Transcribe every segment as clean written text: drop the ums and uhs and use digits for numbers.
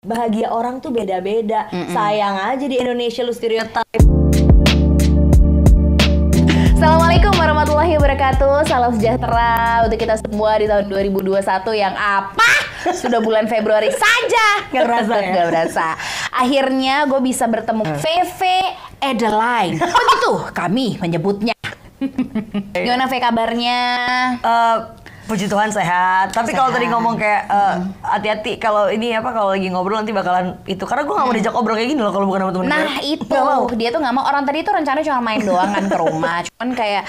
Bahagia orang tuh beda-beda. Sayang aja di Indonesia lu stereotip. Assalamualaikum warahmatullahi wabarakatuh. Salam sejahtera untuk kita semua di tahun 2021 yang apa? Sudah bulan Februari saja. Gak berasa ya? Gak berasa. Akhirnya gue bisa bertemu Feve Edeline. Begitu kami menyebutnya. Gimana Ve kabarnya? Puji Tuhan sehat. Tapi kalau tadi ngomong kayak hati-hati kalau ini apa, kalau lagi ngobrol nanti bakalan itu. Karena gue gak mau diajak ngobrol kayak gini loh kalau bukan sama temen gue. Nah itu, dia tuh gak mau. Orang tadi tuh rencananya cuma main doang kan ke rumah. Cuman kayak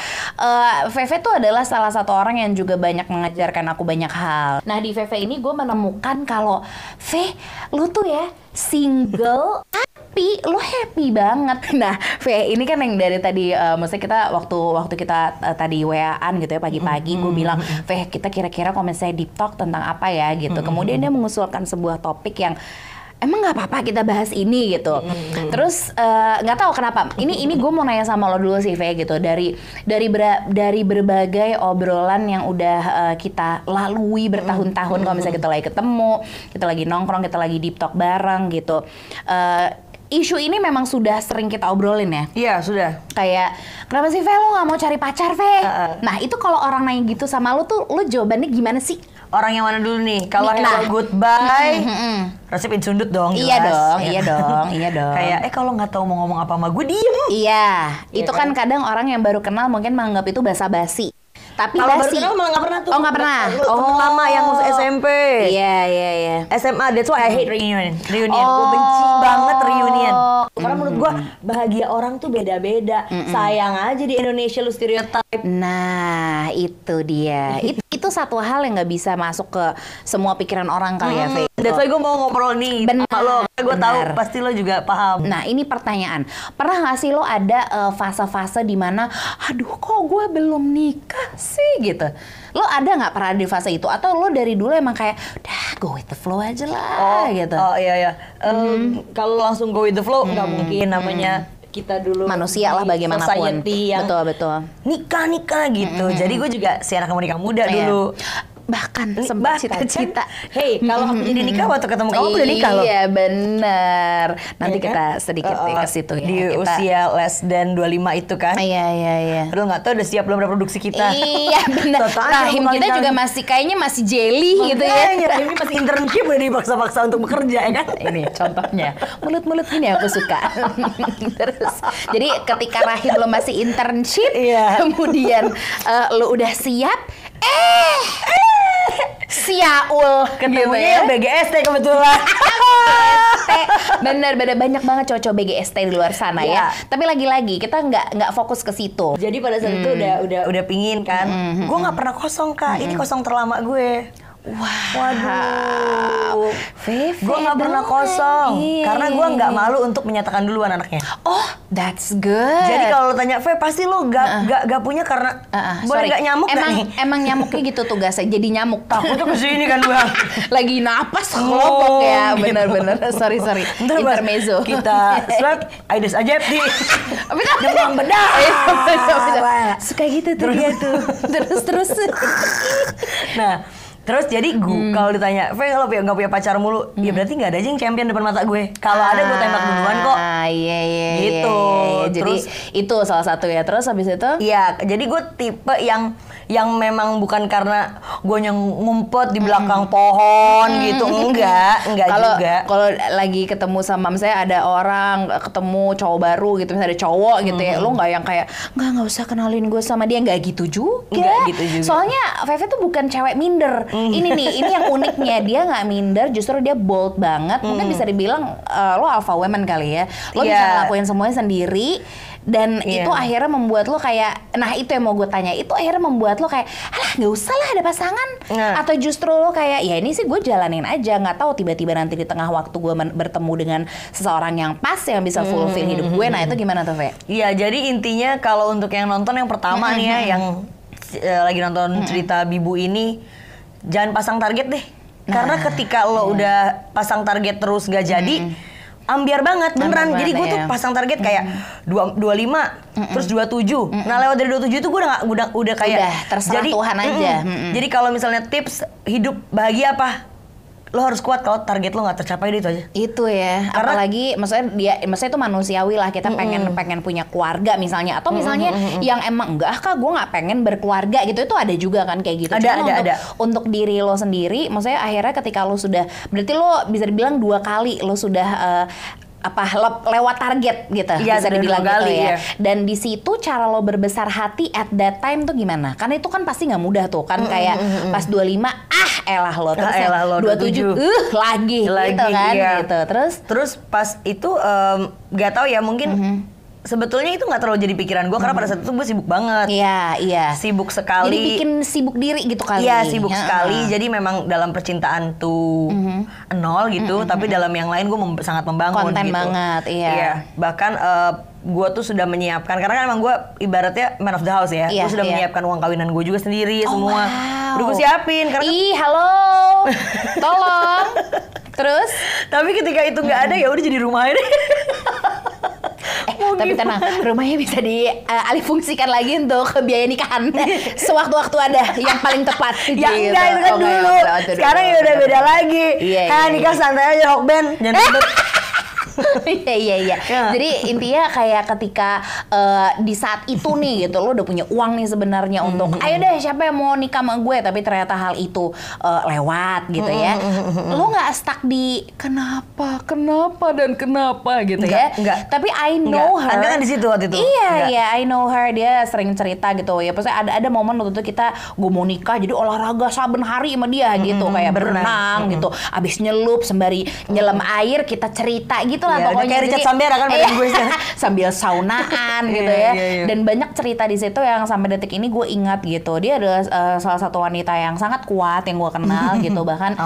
Feve tuh adalah salah satu orang yang juga banyak mengajarkan aku banyak hal. Nah di Feve ini gue menemukan kalau Ve, lu tuh ya single tapi lu happy banget. Nah Ve, ini kan yang dari tadi maksudnya kita waktu kita tadi WA-an gitu ya pagi-pagi, gue bilang Ve, kita kira-kira kalau misalnya deep talk tentang apa ya gitu. Kemudian dia mengusulkan sebuah topik yang emang nggak apa-apa kita bahas ini gitu. Terus nggak tahu kenapa. Ini gue mau nanya sama lo dulu sih, Ve, gitu. Dari berbagai obrolan yang udah kita lalui bertahun-tahun. Kalau misalnya kita lagi ketemu, kita lagi nongkrong, kita lagi deep talk bareng gitu. Isu ini memang sudah sering kita obrolin ya? Iya, sudah. Kayak, kenapa sih Ve lo gak mau cari pacar, Ve? Nah itu kalau orang nanya gitu sama lo tuh, lo jawabannya gimana sih? Orang yang mana dulu nih? Kalau hello goodbye, resepin sundut dong. Iya jelas. dong, iya dong, iya dong. Kayak kalau nggak tahu mau ngomong apa sama gue diem. Iya, itu kan kadang orang yang baru kenal mungkin menganggap itu basa-basi. Tapi Kalau baru basi. kenal malah nggak pernah tuh. Oh nggak pernah. Temen lama yang masuk SMP. Iya. SMA, that's why I hate reunion. Gue benci banget reunion. Karena menurut gue bahagia orang tuh beda-beda. Sayang aja di Indonesia lu stereotip. Nah itu dia. Itu satu hal yang nggak bisa masuk ke semua pikiran orang kali ya, Ve. That's why gue mau ngobrol nih sama lo. Gue tahu pasti lo juga paham. Nah ini pertanyaan, pernah nggak sih lo ada fase-fase di mana, aduh kok gue belum nikah sih gitu? Lo ada nggak pernah di fase itu? Atau lo dari dulu emang kayak, udah go with the flow aja lah gitu? Oh iya. Kalau langsung go with the flow nggak mungkin, namanya kita dulu manusia lah bagaimanapun. Society yang betul. nikah gitu. Jadi gue juga si anak nikah muda dulu. Bahkan sempat cita-cita. Hey, kalau aku jadi nikah waktu ketemu kamu udah nikah loh. Iya bener. Nanti kita sedikit ke situ ya. Di usia less than 25 itu kan. Iya. Aduh nggak tahu udah siap belum reproduksi kita. Iya benar. Rahim kita juga kayaknya masih jelly gitu ya. Rahim masih internship udah dipaksa-paksa untuk bekerja ya kan. Ini contohnya. Mulut-mulut gini aku suka. Terus jadi ketika Rahim lo masih internship, kemudian lo udah siap, Siaul ketemunya gitu ya. BGST kebetulan. Bener banyak banget cowok-cowok BGST di luar sana ya. Tapi lagi-lagi kita nggak fokus ke situ. Jadi pada saat itu udah pingin kan. Gue nggak pernah kosong Kak. Ini kosong terlama gue. Waduh, gue nggak pernah kosong karena gue nggak malu untuk menyatakan duluan anaknya. Oh, that's good. Jadi kalau lo tanya, Ve, pasti lo gak punya karena boleh nggak nyamuk gak nih? Emang nyamuknya gitu tugasnya, jadi nyamuk. Takutnya kesini kan bang. Lagi napas kelompok ya, bener-bener. Sorry. Intermezzo. Kita swab, Aedes aegypti. Demam bedah. Suka gitu tuh dia tuh. Terus. Nah. Terus jadi gue kalau ditanya, Ve kalau nggak punya pacar mulu, ya berarti nggak ada aja yang champion depan mata gue. Kalau ada gue tembak duluan kok. Iya. Gitu. Jadi terus itu salah satu ya. Terus habis itu? Iya. Jadi gue tipe yang memang bukan karena gue yang ngumpet di belakang pohon gitu, enggak juga. Kalau lagi ketemu sama misalnya ada orang ketemu cowok baru gitu, misalnya ada cowok gitu ya, lo nggak yang kayak nggak usah kenalin gue sama dia, nggak gitu juga. Soalnya Feve tuh bukan cewek minder. Ini yang uniknya, dia nggak minder, justru dia bold banget. Mungkin bisa dibilang lo alpha woman kali ya. Lo bisa ngelakuin semuanya sendiri. Dan itu akhirnya membuat lo kayak, nah itu yang mau gue tanya, itu akhirnya membuat lo kayak, alah nggak usah lah ada pasangan. Atau justru lo kayak, ya ini sih gue jalanin aja, nggak tahu tiba-tiba nanti di tengah waktu gue bertemu dengan seseorang yang pas yang bisa fulfill hidup gue. Nah itu gimana tuh, Ve? Iya, jadi intinya kalau untuk yang nonton yang pertama nih ya, yang lagi nonton cerita Bibu ini, jangan pasang target deh. Karena ketika lo udah pasang target terus gak jadi, ambiar banget beneran. Jadi gue tuh pasang target kayak 25 terus 27. Nah lewat dari 27 itu gue udah kayak terserah jadi, Tuhan aja. Jadi kalau misalnya tips hidup bahagia apa? lo harus kuat kalau target lo nggak tercapai, itu aja. Itu ya. Karena, apalagi maksudnya itu manusiawi lah, kita pengen punya keluarga misalnya, atau misalnya yang emang enggak kak gue nggak pengen berkeluarga gitu, itu ada juga kan kayak gitu. Ada. Untuk diri lo sendiri, maksudnya akhirnya ketika lo sudah, berarti lo bisa dibilang 2 kali lo sudah lewat target gitu, ya, bisa dibilang gitu ya. Iya. Dan di situ cara lo berbesar hati at that time tuh gimana? Karena itu kan pasti nggak mudah tuh kan, kayak pas 25 elah lo, terus elah lo, 27 lagi gitu kan, iya. gitu. Terus pas itu nggak tahu ya, mungkin sebetulnya itu nggak terlalu jadi pikiran gue karena pada saat itu gue sibuk banget. Iya. Sibuk sekali. Jadi bikin sibuk diri gitu kali. Iya, sibuk sekali. Jadi memang dalam percintaan tuh nol gitu, tapi dalam yang lain gue sangat membangun. Konten gitu. banget, iya. Bahkan gue tuh sudah menyiapkan, karena kan emang gue ibaratnya man of the house ya. Iya, Gue sudah menyiapkan uang kawinan gue juga sendiri semua. Wow. Udah gue siapin. Karena halo, tolong. Terus? Tapi ketika itu nggak ada, ya udah jadi rumah ini. Tapi tenang, rumahnya bisa dialih fungsikan lagi untuk biaya nikahan. Sewaktu-waktu ada yang paling tepat. Ya gitu. enggak, itu kan dulu. Sekarang ya udah beda lagi. Iya. Nikah santai aja, Hokben. Jangan ribet. Iya. Jadi intinya kayak ketika di saat itu nih gitu, lo udah punya uang nih sebenarnya untuk ayo deh siapa yang mau nikah sama gue, tapi ternyata hal itu lewat gitu ya. Lo nggak stuck di kenapa dan kenapa gitu ya. Enggak. Tapi I know her. Anda kan di situ waktu itu. Iya, I know her. Dia sering cerita gitu ya. Pasti ada momen waktu itu gue mau nikah, jadi olahraga saben hari sama dia gitu, kayak berenang gitu. Abis nyelup sembari nyelam air, kita cerita gitu lah ya, pokoknya. Kayak Richard Sambera kan badan gue sambil saunaan gitu ya. Dan banyak cerita di situ yang sampai detik ini gue ingat gitu. Dia adalah salah satu wanita yang sangat kuat yang gue kenal gitu. Bahkan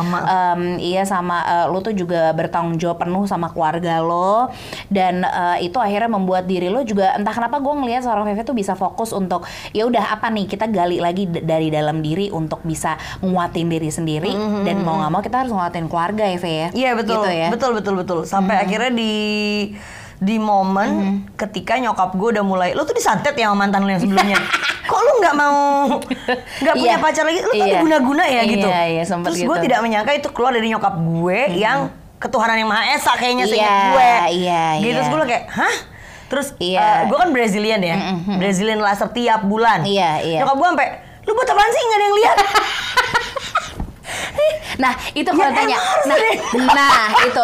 sama lo tuh juga bertanggung jawab penuh sama keluarga lo. Dan itu akhirnya membuat diri lo juga, entah kenapa gue ngelihat seorang Feve tuh bisa fokus untuk ya udah apa nih, kita gali lagi dari dalam diri untuk bisa nguatin diri sendiri. Dan mau nggak mau kita harus nguatin keluarga ya Fe ya. Iya betul, gitu ya. betul. Sampai akhirnya di momen ketika nyokap gue udah mulai, lo tuh disantet ya sama mantan lo yang sebelumnya. Kok lu nggak punya pacar lagi? Lu tuh diguna-guna ya gitu. Iya, terus gitu. gue tidak menyangka itu keluar dari nyokap gue yang ketuhanan yang Maha Esa kayaknya seingat gue. Gitu. Terus gue kayak, hah? Terus gue kan Brazilian ya, Brazilian laser tiap bulan. Iya. Nyokap gue sampai, lu buat apaan sih nggak ada yang lihat? Nah itu kalau tanya,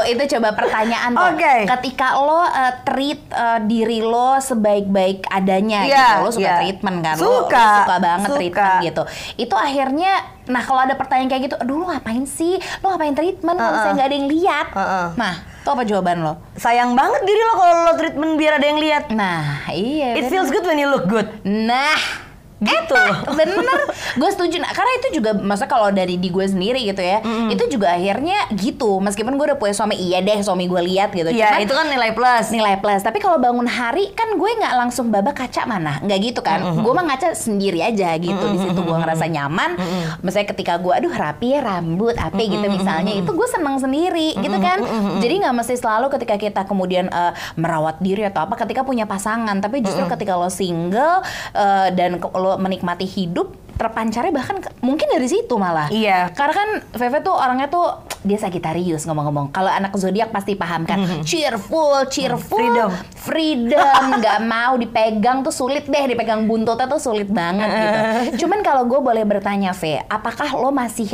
itu coba pertanyaan tuh. Ketika lo treat diri lo sebaik-baik adanya, gitu, lo suka treatment kan? Lo suka banget treatment gitu. Itu akhirnya, nah kalau ada pertanyaan kayak gitu, aduh lo ngapain sih? Lo ngapain treatment kalau saya nggak ada yang lihat? Nah, itu apa jawaban lo? Sayang banget diri lo kalau lo treatment biar ada yang lihat. Nah, iya. It feels good when you look good. Nah. Gitu. Bener, gue setuju. Nah, karena itu juga, maksudnya kalau dari di gue sendiri gitu ya, itu juga akhirnya gitu. Meskipun gue udah punya suami, iya deh suami gue lihat gitu. Iya, itu kan nilai plus. Tapi kalau bangun hari kan gue nggak langsung babak kaca mana, nggak gitu kan. Gue mah ngaca sendiri aja gitu. Di situ gue ngerasa nyaman. Misalnya ketika gue, aduh rapi ya rambut, apa gitu misalnya, itu gue seneng sendiri gitu kan. Jadi nggak mesti selalu ketika kita kemudian merawat diri atau apa ketika punya pasangan, tapi justru ketika lo single dan lo menikmati hidup, terpancarnya bahkan mungkin dari situ malah. Iya. Karena kan Feve tuh orangnya tuh dia Sagittarius ngomong-ngomong. Kalau anak zodiak pasti paham kan. Cheerful, freedom, nggak mau dipegang tuh sulit deh, dipegang buntutnya tuh sulit banget gitu. Cuman kalau gue boleh bertanya Ve, apakah lo masih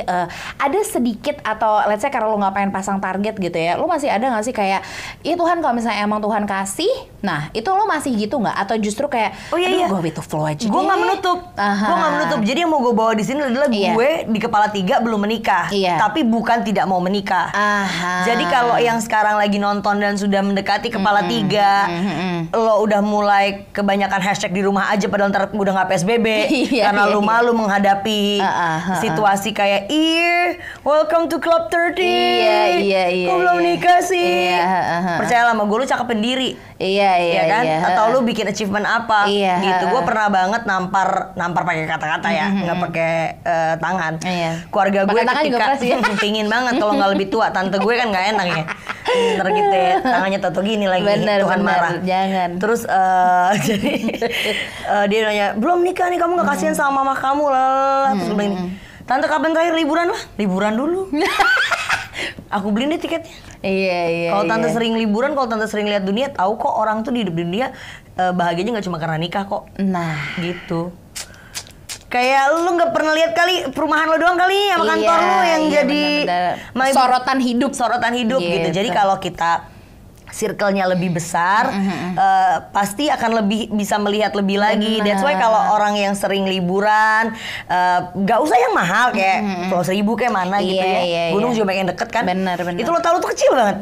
ada sedikit atau let's say karena lo nggak pengen pasang target gitu ya, lo masih ada nggak sih kayak, ya Tuhan kalau misalnya emang Tuhan kasih, nah itu lo masih gitu nggak? Atau justru kayak, gue with the flow aja. Gue nggak menutup. Jadi yang mau gue bawa di sini adalah gue di kepala 3 belum menikah, tapi bukan tidak mau menikah. Jadi kalau yang sekarang lagi nonton dan sudah mendekati kepala 3, lo udah mulai kebanyakan hashtag di rumah aja padahal ntar udah nggak PSBB karena lo malu menghadapi situasi kayak welcome to club 30. Kok belum nikah sih? Percayalah sama gue, lo cakep pendiri. Iya kan? Atau lu bikin achievement apa gitu. Gue pernah banget nampar pakai kata-kata ya, nggak pakai tangan. Keluarga gue ketika pingin banget kalau nggak lebih tua. Tante gue kan nggak enak ya, ntar gitu ya, tangannya tato gini lagi, Tuhan marah. Jangan. Terus jadi dia nanya, belum nikah nih kamu nggak kasihan sama mama kamu lah. Terus gue bilang, tante kapan terakhir liburan? Liburan dulu. aku beliin deh tiketnya. Iya. Kalau tante sering liburan, kalau tante sering lihat dunia, tahu kok orang tuh di hidup dunia bahagianya nggak cuma karena nikah kok. Nah, gitu. Kayak lu nggak pernah lihat kali perumahan lo doang kali sama kantor lu yang jadi sorotan hidup gitu. Jadi kalau kita circle-nya lebih besar, pasti akan lebih bisa melihat lebih lagi. That's why kalau orang yang sering liburan, gak usah yang mahal kayak Pulau Seribu kayak mana gitu ya. Gunung juga pengen deket kan. Bener. Itu lo tahu tuh kecil banget.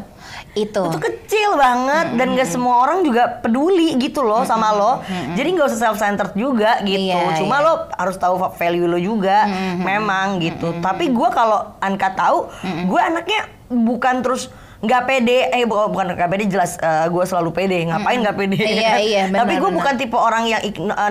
Itu kecil banget dan gak semua orang juga peduli gitu loh sama lo. Jadi gak usah self-centered juga gitu. Cuma lo harus tahu value lo juga. Memang gitu. Tapi gue kalau Anka tahu, gue anaknya bukan terus nggak pede, bukan nggak pede jelas, gue selalu pede, ngapain nggak pede? Iya, benar, tapi gue bukan tipe orang yang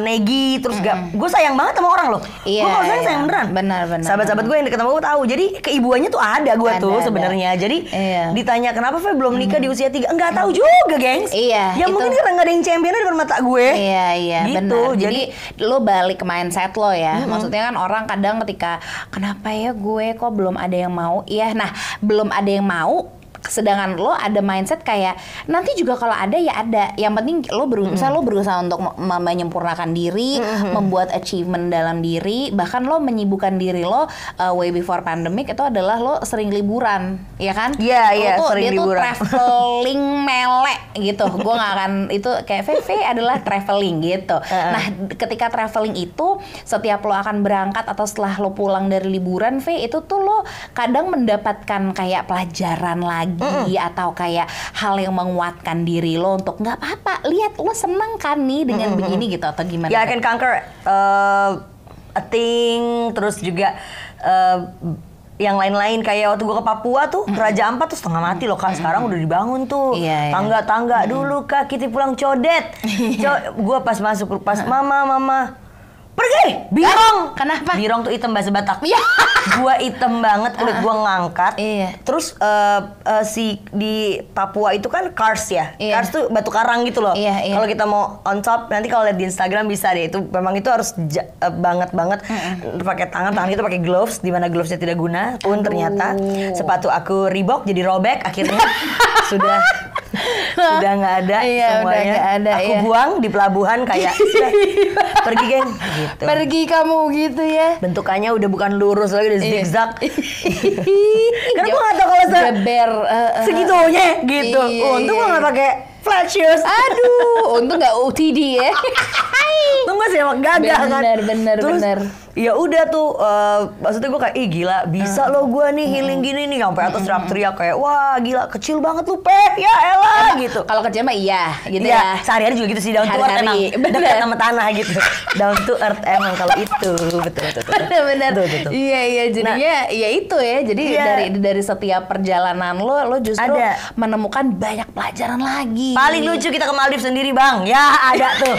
negi terus gue sayang banget sama orang loh. Gue kalau sayang beneran. Benar. Sahabat-sahabat gue yang deket sama gue tahu. Jadi keibuannya tuh ada gue tuh sebenarnya. Jadi ditanya kenapa Fe belum nikah di usia 3? Enggak tahu juga, gengs. Iya. Ya mungkin karena nggak ada yang champion di depan mata gue. Iya, gitu. benar. Jadi lo balik ke mindset lo ya. Maksudnya kan orang kadang ketika kenapa ya gue kok belum ada yang mau? Iya, nah belum ada yang mau. Sedangkan lo ada mindset kayak nanti juga kalau ada ya ada. Yang penting lo berusaha untuk menyempurnakan diri, membuat achievement dalam diri. Bahkan lo menyibukkan diri lo way before pandemic itu adalah lo sering liburan, ya kan? Iya, dia sering liburan. Dia tuh traveling melek gitu. Gue nggak akan itu kayak VV adalah traveling gitu. Nah, ketika traveling itu setiap lo akan berangkat atau setelah lo pulang dari liburan, V itu tuh lo kadang mendapatkan kayak pelajaran lagi. Atau kayak hal yang menguatkan diri lo untuk nggak apa-apa, lihat lo seneng kan nih dengan begini gitu atau gimana? Ya, I can conquer a thing, terus juga yang lain-lain kayak waktu gue ke Papua tuh Raja Ampat tuh setengah mati loh Kak. Sekarang udah dibangun tuh tangga-tangga dulu Kak, kita pulang codet. Gue pas masuk mama pergi birong. Kenapa? Birong tuh hitam bahasa Batak. Gua hitam banget, kulit gua ngangkat. Terus si di Papua itu kan kars ya. Kars tuh batu karang gitu loh. Kalau kita mau on top, nanti kalau lihat di Instagram bisa deh. Itu memang itu harus banget pakai tangan itu pakai gloves, di mana glovesnya tidak guna pun ternyata sepatu aku Reebok jadi robek akhirnya. sudah nggak ada semuanya. Aku buang di pelabuhan kayak pergi geng gitu. Pergi kamu gitu ya. Bentukannya udah bukan lurus lagi, udah zigzag. Karena gue nggak tahu kalau segitunya gitu. Untung gue nggak pakai flat shoes. Aduh, untung nggak OTD ya. Untung gue semak gagah kan. Bener. Ya udah tuh, maksudnya gue kayak, ih gila, bisa loh gue nih healing gini nih, sampai atas teriak-teriak kayak, wah gila, kecil banget lu Pe, ya elah gitu. Kalau kecil mah iya, gitu ya. Sehari-hari juga gitu sih, down to earth emang, dekat sama tanah gitu, down to earth emang kalau itu, betul. Bener. Iya, jadinya ya itu ya, jadi dari setiap perjalanan lo justru menemukan banyak pelajaran lagi. Paling lucu kita ke Maldives sendiri bang, ya ada tuh.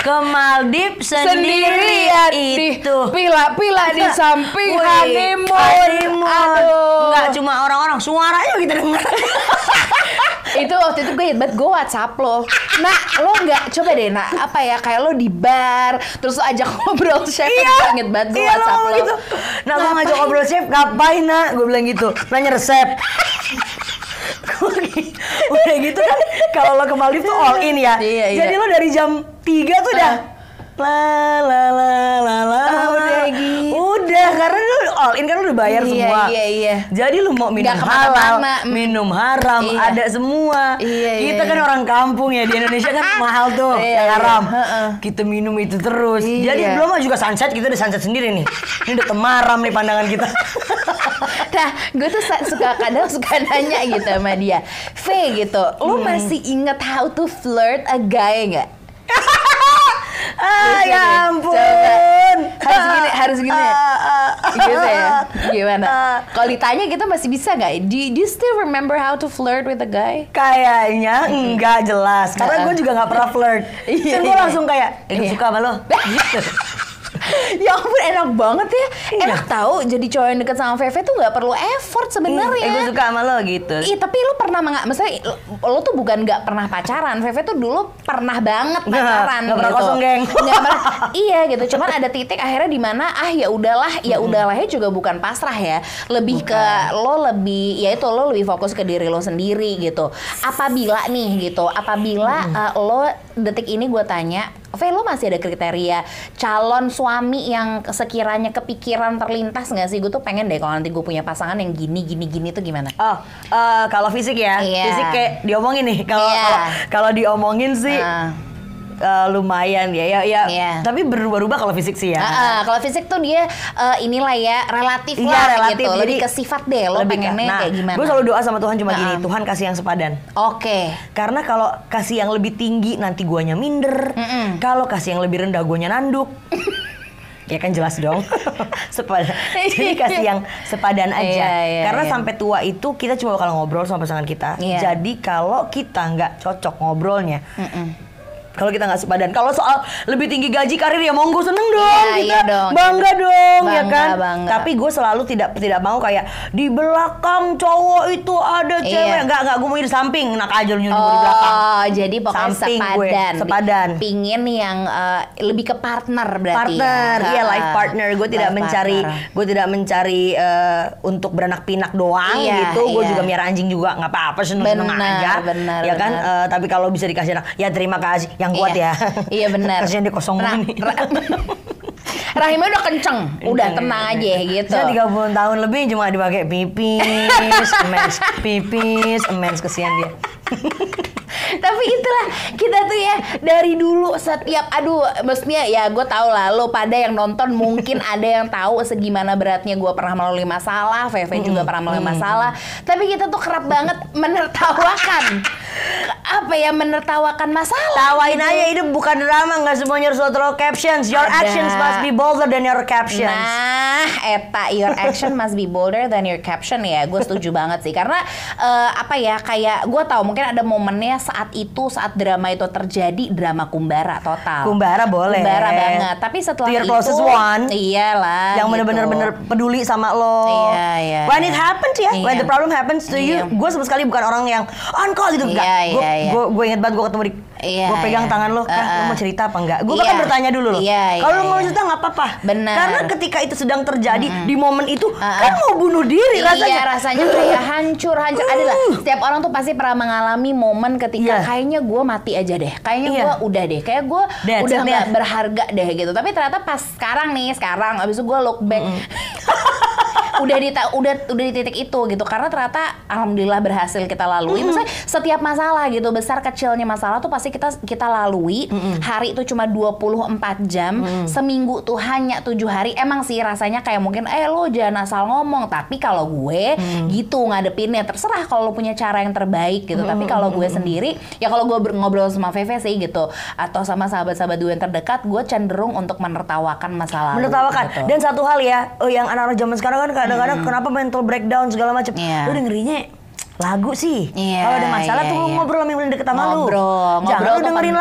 Ke Maldives sendirian itu pila-pila di samping honeymoon. Aduh. Enggak cuma orang-orang, suaranya kita dengar. Itu waktu itu gue inget banget, gue WhatsApp lo. Nah, lo nggak coba deh, apa ya, kayak lo di bar, terus lo ajak ngobrol chef. Gue inget banget gue WhatsApp lo. Gitu. Nah, gue ngajak ngobrol chef, ngapain nak? Gue bilang gitu, nanya resep. Udah gitu kan, kalau lo ke Maldives tuh all in ya. Jadi lo dari jam 3 tuh udah udah karena lu all in kan lu udah bayar semua. Jadi lu mau minum halal, minum haram, ada semua. Kita kan orang kampung ya, di Indonesia kan mahal tuh yang haram. Kita minum itu terus. Jadi belum juga sunset, kita udah sunset sendiri nih. Ini udah temaram nih pandangan kita. Nah, gue tuh kadang suka nanya gitu sama dia, V gitu, lu masih inget how to flirt a guy nggak? Ya ampun. Harus gini. Gitu ya. Gimana? Kalau ditanya gitu masih bisa nggak? Do you still remember how to flirt with a guy? Kayaknya enggak jelas. Karena gue juga nggak pernah flirt. Kan gue langsung kayak, gue suka sama lo. Gitu. Ya ampun, enak banget ya. Enak tahu jadi cowok yang deket sama Feve tuh nggak perlu effort sebenarnya. Gue suka sama lo gitu. Iya, tapi lu pernah maksudnya lo tuh bukan nggak pernah pacaran. Feve tuh dulu pernah banget pacaran. Nggak pernah gitu. kosong, geng. Nggak pernah. Iya gitu. Cuman ada titik akhirnya di mana ya udahlah juga bukan pasrah ya. Lebih ke lo lebih ya itu lo lebih fokus ke diri lo sendiri gitu. Apabila lo detik ini gue tanya, Ve, lo masih ada kriteria calon suami yang sekiranya kepikiran terlintas nggak sih? Gue tuh pengen deh kalau nanti gue punya pasangan yang gini tuh gimana? Oh, kalau fisik ya, fisik kayak diomongin nih. Kalau diomongin sih lumayan ya. Tapi berubah-ubah kalau fisik sih ya. Kalau fisik tuh dia inilah ya relatif relatif, gitu. jadi Lebih ke sifat deh. Lo pengennya kayak gimana? Gue selalu doa sama Tuhan cuma gini, Tuhan kasih yang sepadan. Oke. Karena kalau kasih yang lebih tinggi nanti guanya minder. Kalau kasih yang lebih rendah guanya nanduk. Ya kan jelas dong. Sepadan. Jadi kasih yang sepadan aja. Karena sampai tua itu kita cuma bakal ngobrol sama pasangan kita. Jadi kalau kita nggak cocok ngobrolnya, kalau kita nggak sepadan, kalau soal lebih tinggi gaji karir ya monggo, seneng dong, kita bangga dong, ya kan. Bangga. Tapi gue selalu tidak mau kayak di belakang cowok itu ada cewek, nggak, gue mau di samping, enak aja lu nyuruh di belakang. Oh, jadi pokoknya samping sepadan. Pingin yang lebih ke partner berarti. Partner, iya life partner. Gue tidak mencari untuk beranak pinak doang gitu. Gue juga miara anjing juga, nggak apa-apa, seneng aja. Ya kan. Tapi kalau bisa dikasih anak, ya terima kasih. Yang kuat ya. Iya benar. Kasian dia kosong nih. Rahimnya udah kenceng, udah tenang aja gitu. Saya 30 tahun lebih cuma dipakai pipis, emens, kesian dia. Tapi itulah kita tuh ya dari dulu setiap maksudnya ya gue tau lah lo pada yang nonton mungkin ada yang tahu segimana beratnya gue pernah melalui masalah, Feve juga pernah melalui masalah. Tapi kita tuh kerap banget menertawakan masalah. Tawain aja, itu bukan drama, nggak semuanya harus lo captions. Your actions must be bolder than your captions. Nah, your action must be bolder than your caption ya. Gue setuju banget sih karena kayak gue tahu mungkin ada momennya saat drama itu terjadi, drama kumbara total. Kumbara boleh. Kumbara banget. Tapi setelah your closest one. Iyalah. Yang bener-bener peduli sama lo. Iya. When it happens ya, when the problem happens to you, gue sama sekali bukan orang yang on-call gitu. Gue inget banget gue ketemu gue pegang tangan lo, lo mau cerita apa enggak? Gue bahkan bertanya dulu lo. Kalau lo mau cerita nggak apa-apa. Benar. Karena ketika itu sedang terjadi di momen itu, kan mau bunuh diri rasanya. Iya, rasanya kayak hancur. Adalah setiap orang tuh pasti pernah mengalami momen ketika kayaknya gue mati aja deh. Kayaknya gue udah deh. Kayak gue udah nggak berharga deh gitu. Tapi ternyata pas sekarang abis itu gue look back. udah di titik itu gitu, karena ternyata alhamdulillah berhasil kita lalui. Maksudnya setiap masalah gitu, besar kecilnya masalah tuh pasti kita lalui. Hari itu cuma 24 jam, seminggu tuh hanya 7 hari. Emang sih rasanya kayak mungkin lo jangan asal ngomong, tapi kalau gue gitu ngadepinnya, terserah kalau lo punya cara yang terbaik gitu. Tapi kalau gue sendiri ya, kalau gue ngobrol sama Feve sih gitu, atau sama sahabat-sahabat gue yang terdekat, gue cenderung untuk menertawakan masa lalu gitu. Dan satu hal ya, yang anak-anak zaman sekarang kan kadang-kadang kenapa mental breakdown segala macam. Lu dengerinnya lagu sih. Kalau ada masalah tuh lu ngobrol sama yang deket sama lu. Jangan lu dengerin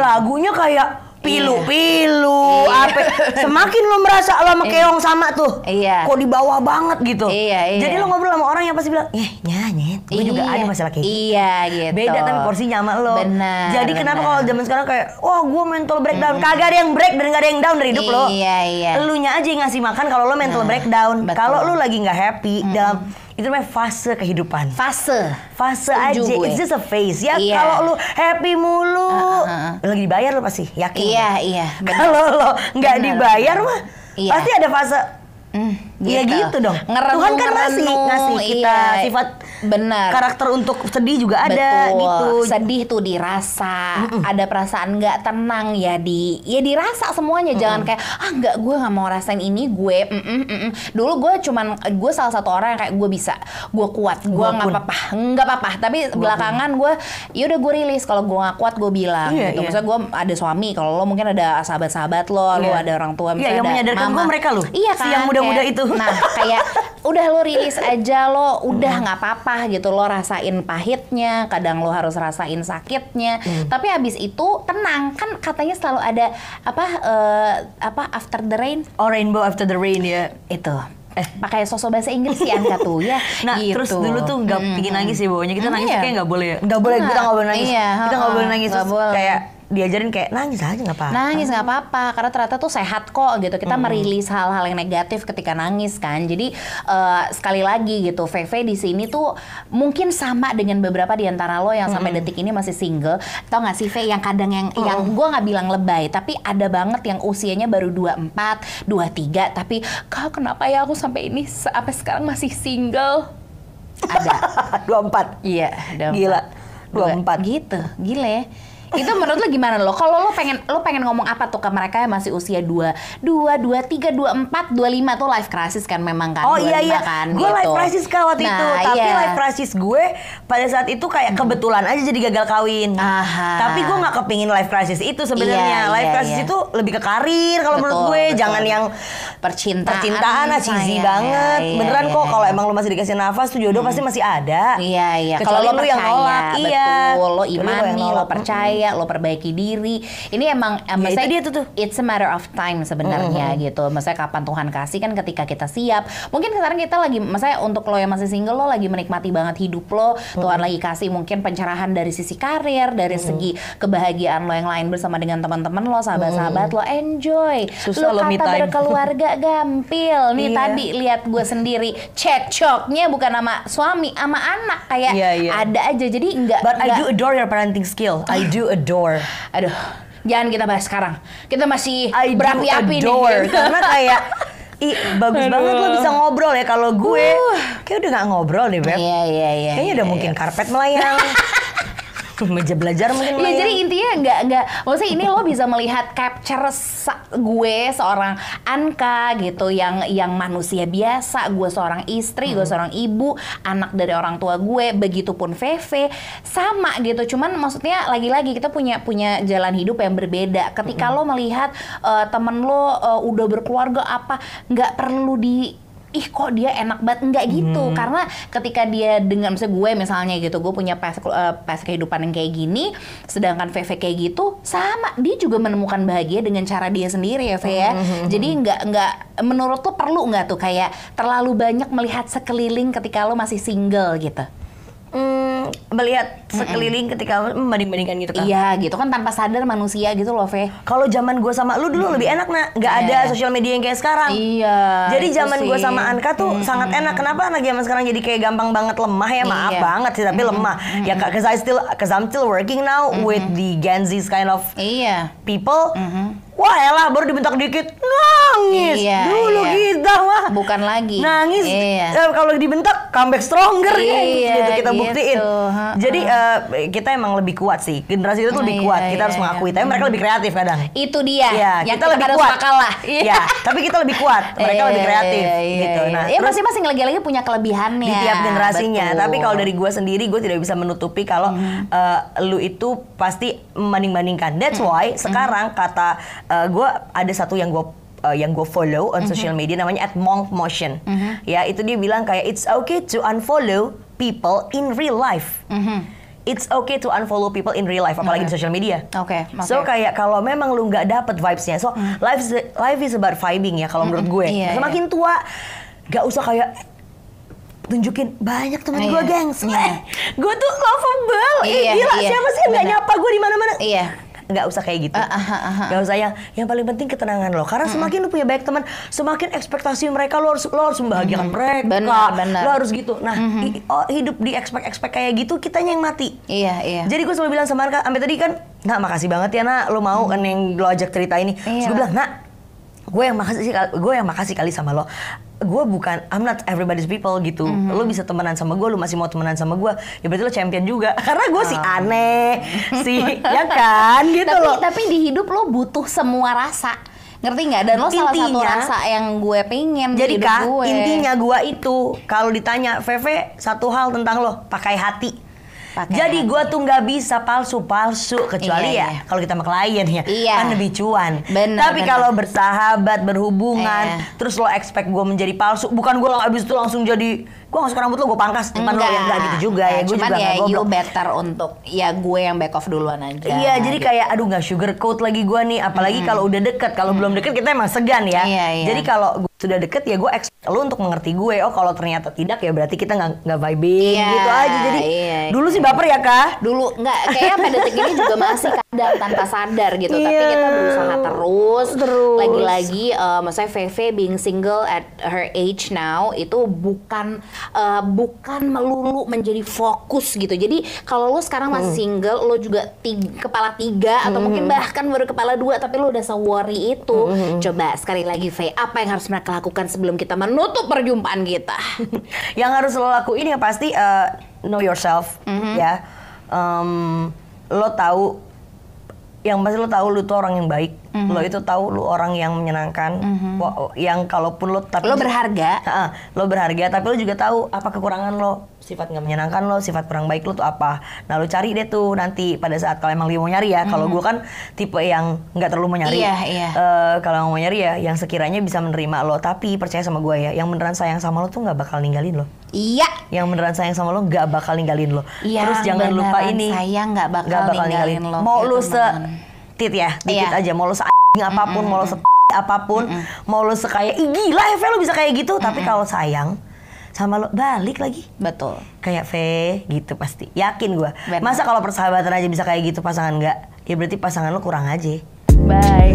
lagunya kayak pilu-pilu, apa? Semakin lo merasa lo sama keong sama tuh, kok di bawah banget gitu. Jadi lo ngobrol sama orang yang pasti bilang, nyanyi, gue juga ada masalah kayak gitu. Gitu. Beda tapi porsinya sama lo. Benar. Jadi kenapa kalau zaman sekarang kayak, gue mental breakdown, kagak ada yang break dan gak ada yang down dari hidup lo. Elunya aja yang ngasih makan kalau lo mental breakdown. Kalau lo lagi nggak happy dalam itu namanya fase kehidupan. Fase aja. It's just a phase. Ya kalau lu happy mulu, lagi dibayar lu pasti yakin. Iya. Kalau lo nggak dibayar mah pasti ada fase. Iya gitu dong. Tuhan kan ngasih kita sifat karakter untuk sedih juga ada. Betul. Gitu. Sedih tuh dirasa, ada perasaan nggak tenang ya dirasa semuanya. Jangan kayak nggak, gue nggak mau rasain ini, gue dulu gue salah satu orang yang kayak gue bisa, gue kuat, gue nggak apa-apa. Tapi belakangan gue yaudah gue rilis, kalau gue nggak kuat gue bilang gitu. Misalnya gue ada suami, kalau lo mungkin ada sahabat-sahabat lo ada orang tua, misalnya yang menyadarkan gue mereka lo. Iya kan, si yang muda-muda itu. Nah kayak udah lo rilis aja, lo udah nggak apa-apa gitu, lo rasain pahitnya, kadang lo harus rasain sakitnya, tapi habis itu tenang. Kan katanya selalu ada apa after the rain, Rainbow after the rain ya. itu pakai sosok bahasa Inggris sih Anka tuh ya. Nah gitu. terus dulu tuh nggak pingin nangis ya, bawahnya kita nangis iya. kayak nggak boleh ya, nggak boleh, kita nggak boleh nangis, Iya, kita nggak boleh nangis, nggak terus boleh. kayak diajarin kayak nangis aja nggak apa-apa. Nangis nggak apa-apa, karena ternyata tuh sehat kok gitu. Kita merilis hal-hal yang negatif ketika nangis kan. Jadi sekali lagi gitu, VV di sini tuh mungkin sama dengan beberapa di antara lo yang sampai detik ini masih single. Tau nggak sih V, yang kadang yang gue nggak bilang lebay, tapi ada banget yang usianya baru 24, 23, tapi kak kenapa ya aku sampai sekarang masih single? Ada. 24. Iya, Gila. 24 gitu, gile. Itu menurut lo gimana lo? Kalau lo pengen ngomong apa tuh ke mereka yang masih usia 23, 24, 25 tuh life crisis kan memang kan? Oh iya iya, kan, gue gitu. life crisis kak waktu itu, tapi iya. life crisis gue pada saat itu kayak kebetulan aja jadi gagal kawin. Aha. Tapi gue nggak kepingin life crisis itu sebenarnya. Iya, Life iya, crisis iya. itu lebih ke karir kalau menurut gue, Betul. jangan yang percintaan cheesy banget. Iya, Beneran iya, kok iya. kalau emang lo masih dikasih nafas tuh jodoh pasti masih ada. Iya iya. Kecuali Kalau lo lu yang percaya, nolak, iya. betul. Lo Kecuali lu yang imani, lo nolak. percaya, lo perbaiki diri. Ini emang, itu dia tuh. it's a matter of time sebenarnya gitu. Maksudnya kapan Tuhan kasih kan ketika kita siap. Mungkin sekarang kita lagi, maksudnya untuk lo yang masih single, lo lagi menikmati banget hidup lo. Tuhan lagi kasih mungkin pencerahan dari sisi karir, dari segi kebahagiaan lo yang lain bersama dengan teman-teman lo, sahabat-sahabat lo, enjoy. Susah lo me kata time. berkeluarga gampil. Nih Iya. tadi lihat gue sendiri, cekcoknya bukan sama suami, sama anak kayak Iya, iya. ada aja. Jadi enggak. But I do adore your parenting skill. I do adore. Aduh, jangan kita bahas sekarang. Kita masih I do berapi-api adore. nih. Karena kayak bagus banget lo bisa ngobrol ya. Kalau gue kayak udah gak ngobrol deh Beb. Iya, iya, iya. Kayaknya udah mungkin karpet melayang. Meja belajar mungkin Iya, melayang. jadi intinya enggak, maksudnya ini lo bisa melihat capture gue seorang Anka gitu yang manusia biasa, gue seorang istri, gue seorang ibu, anak dari orang tua gue, begitupun VV sama gitu. Cuman maksudnya lagi-lagi kita punya jalan hidup yang berbeda. Ketika lo melihat temen lo udah berkeluarga apa, nggak perlu ih kok dia enak banget, enggak gitu. Karena ketika dia dengan misalnya gitu, gue punya pas kehidupan yang kayak gini, sedangkan VV kayak gitu, sama dia juga menemukan bahagia dengan cara dia sendiri ya V ya. Jadi enggak menurut lo perlu nggak tuh kayak terlalu banyak melihat sekeliling ketika lo masih single gitu? Melihat sekeliling ketika membanding-bandingkan gitu kan. Iya gitu kan, tanpa sadar manusia gitu loh V. Kalau zaman gue sama lu dulu lebih enak nak, nggak ada Iya. sosial media yang kayak sekarang. Iya. Jadi itu zaman gue sih. sama Anka tuh sangat enak. Kenapa anak zaman sekarang jadi kayak gampang banget lemah ya? Maaf Iya. banget sih tapi lemah. Ya cause I'm still working now with the Gen Z kind of Iya. people. Wah elah baru dibentak dikit nangis. Iya, Dulu iya. kita mah Bukan lagi. nangis. Iya. Kalau dibentak comeback stronger Iya, gitu kita gitu. buktiin. Ha-ha. Jadi kita emang lebih kuat sih. Generasi itu tuh lebih Iya, kuat. Kita iya, harus iya. mengakui. Tapi mereka lebih kreatif kadang. Itu dia. Iya, yang kita lebih kadang kuat. suka kalah. Iya, tapi kita lebih kuat. Mereka lebih kreatif gitu. Nah, ya terus masing-masing lagi-lagi punya kelebihannya. di tiap generasinya. Betul. Tapi kalau dari gue sendiri, gue tidak bisa menutupi kalau lu itu pasti membanding-bandingkan. That's why sekarang kata gue ada satu yang gue follow on social media namanya @monkmotion. Ya, itu dia bilang kayak it's okay to unfollow people in real life. It's okay to unfollow people in real life, apalagi di social media. Oke. So kayak kalau memang lu nggak dapet vibes-nya, so life is about vibing ya kalau menurut gue. Iya, Semakin tua, nggak usah kayak tunjukin banyak temen gue gengs. Gue tuh lovable. Iya, Gila, iya. siapa sih yang nggak Bener. nyapa gue di mana-mana? Iya. Nggak usah kayak gitu. Nggak usah yang paling penting ketenangan lo. Karena semakin lu punya banyak teman, semakin ekspektasi mereka lo harus membahagiakan mereka. Benar. Lo harus gitu. Nah, hidup di expect kayak gitu, kitanya yang mati. Iya, iya. Jadi gue selalu bilang sama Anka, sampai tadi kan, nak makasih banget ya nak, lo mau kan yang lo ajak cerita ini. Terus gue bilang, nak, gue yang makasih kali sama lo. Gue bukan, I'm not everybody's people gitu. Lo bisa temenan sama gue, lo masih mau temenan sama gue, ya berarti lo champion juga. Karena gue si aneh, ya kan gitu loh. Tapi di hidup lo butuh semua rasa. Ngerti nggak? Dan lo salah satu Intinya, rasa yang gue pengen jadi di hidup Kak, gue. intinya gue itu kalau ditanya VV satu hal tentang lo, pakai hati. Jadi gue tuh nggak bisa palsu kecuali ya kalau kita sama klien ya kan lebih cuan. Tapi kalau bersahabat, berhubungan, terus lo expect gue menjadi palsu, bukan gue abis itu langsung jadi gue nggak suka rambut lo gue pangkas depan lo, ya nggak gitu juga ya. Gue juga ya goblok. You better untuk ya gue yang back off duluan aja. Iya, jadi kayak aduh nggak sugar coat lagi gue nih, apalagi kalau udah deket. Kalau belum deket kita emang segan ya. Jadi kalau sudah deket ya gue expect lo untuk mengerti gue. Oh kalau ternyata tidak ya berarti kita nggak vibing gitu aja. Jadi dulu sih baper ya Kak. Dulu nggak, kayaknya pada detik ini juga masih kadang tanpa sadar gitu. Tapi kita berusaha terus. Lagi-lagi maksudnya VV being single at her age now itu bukan melulu menjadi fokus gitu. Jadi kalau lo sekarang masih single, lo juga kepala 3 atau mungkin bahkan baru kepala 2 tapi lo udah se-worry itu. Coba sekali lagi V, apa yang harus mereka lakukan sebelum kita menutup perjumpaan kita? Yang harus lo lakuin yang pasti know yourself ya. Lo tahu, yang pasti lo tahu lo tuh orang yang baik. Lo itu tahu lo orang yang menyenangkan. Yang kalaupun lo tapi lo berharga. Lo berharga, tapi lo juga tahu apa kekurangan lo, sifat nggak menyenangkan lo, sifat kurang baik lo tuh apa. Nah lo cari deh tuh nanti pada saat kalau emang dia mau nyari ya. Kalau gue kan tipe yang nggak terlalu mau nyari. Kalau mau nyari ya yang sekiranya bisa menerima lo, tapi percaya sama gue ya, yang beneran sayang sama lo tuh nggak bakal ninggalin lo. Yang beneran sayang sama lo nggak bakal ninggalin lo. Terus jangan lupa ini, sayang nggak bakal ninggalin lo. Mau lo tit ya, dikit aja, mau lo apapun, mau lo apapun, mau lo sekaya, gila ya lo bisa kayak gitu, tapi kalau sayang sama lo balik lagi. Betul. Kayak V gitu pasti, yakin gue. Masa kalau persahabatan aja bisa kayak gitu pasangan nggak, ya berarti pasangan lo kurang aja. Bye.